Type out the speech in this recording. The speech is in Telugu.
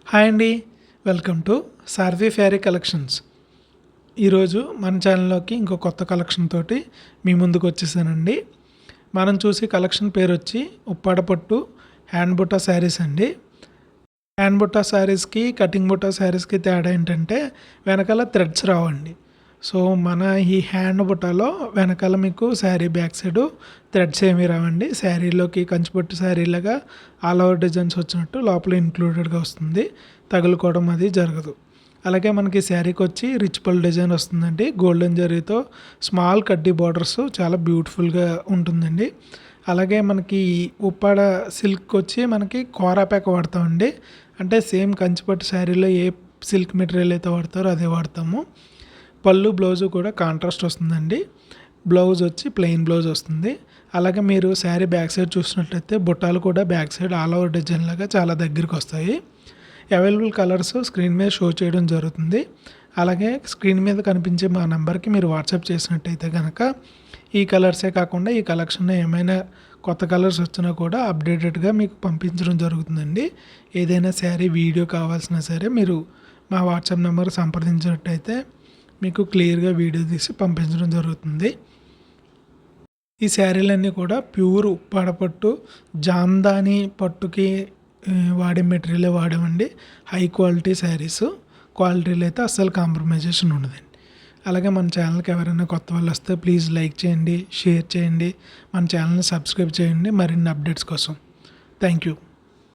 హాయ్ అండి, వెల్కమ్ టు సార్వి ఫ్యారీ కలెక్షన్స్. ఈరోజు మన ఛానల్లోకి ఇంకో కొత్త కలెక్షన్ తోటి మీ ముందుకు వచ్చేసానండి. మనం చూసే కలెక్షన్ పేరు వచ్చి ఉప్పాడ పట్టు హ్యాండ్ బుట్టా శారీస్ అండి. హ్యాండ్ బుట్టా శారీస్కి కటింగ్ బుట్టా శారీస్కి తేడా ఏంటంటే వెనకాల థ్రెడ్స్ రావండి. సో మన ఈ హ్యాండ్ బుట్టలో వెనకాల మీకు శారీ బ్యాక్ సైడ్ థ్రెడ్స్ ఏమీ రావండి. శారీలోకి కంచిపట్టు శారీలాగా ఆల్ ఓవర్ డిజైన్స్ వచ్చినట్టు లోపల ఇంక్లూడెడ్గా వస్తుంది, తగులుకోవడం అది జరగదు. అలాగే మనకి శారీకి వచ్చి రిచ్ పల్ డిజైన్ వస్తుందండి. గోల్డెన్ జరీతో స్మాల్ కడ్డీ బార్డర్స్ చాలా బ్యూటిఫుల్గా ఉంటుందండి. అలాగే మనకి ఉప్పాడ సిల్క్ వచ్చి మనకి కోరాపేక వాడతామండి. అంటే సేమ్ కంచిపట్టు శారీలో ఏ సిల్క్ మెటీరియల్ అయితే వాడతారో అదే వాడతాము. పళ్ళు బ్లౌజు కూడా కాంట్రాస్ట్ వస్తుందండి. బ్లౌజ్ వచ్చి ప్లెయిన్ బ్లౌజ్ వస్తుంది. అలాగే మీరు శారీ బ్యాక్ సైడ్ చూసినట్లయితే బుట్టాలు కూడా back side all over design లాగా చాలా దగ్గరికి వస్తాయి. అవైలబుల్ కలర్స్ స్క్రీన్ మీద షో చేయడం జరుగుతుంది. అలాగే స్క్రీన్ మీద కనిపించే మా నెంబర్కి మీరు వాట్సాప్ చేసినట్టయితే కనుక ఈ కలర్సే కాకుండా ఈ కలెక్షన్లో ఏమైనా కొత్త కలర్స్ వచ్చినా కూడా అప్డేటెడ్గా మీకు పంపించడం జరుగుతుందండి. ఏదైనా శారీ వీడియో కావాల్సినా సరే మీరు మా వాట్సాప్ నెంబర్ సంప్రదించినట్టయితే మీకు క్లియర్గా వీడియో తీసి పంపించడం జరుగుతుంది. ఈ శారీలన్నీ కూడా ప్యూర్ ఉప్పాడ పట్టు జామ్దాని పట్టుకి వాడే మెటీరియల్ వాడామండి. హై క్వాలిటీ శారీస్, క్వాలిటీలో అయితే అస్సలు కాంప్రమైజేషన్ ఉండదండి. అలాగే మన ఛానల్కి ఎవరైనా కొత్త వాళ్ళు వస్తే ప్లీజ్ లైక్ చేయండి, షేర్ చేయండి, మన ఛానల్ని సబ్స్క్రైబ్ చేయండి మరిన్ని అప్డేట్స్ కోసం. Thank you.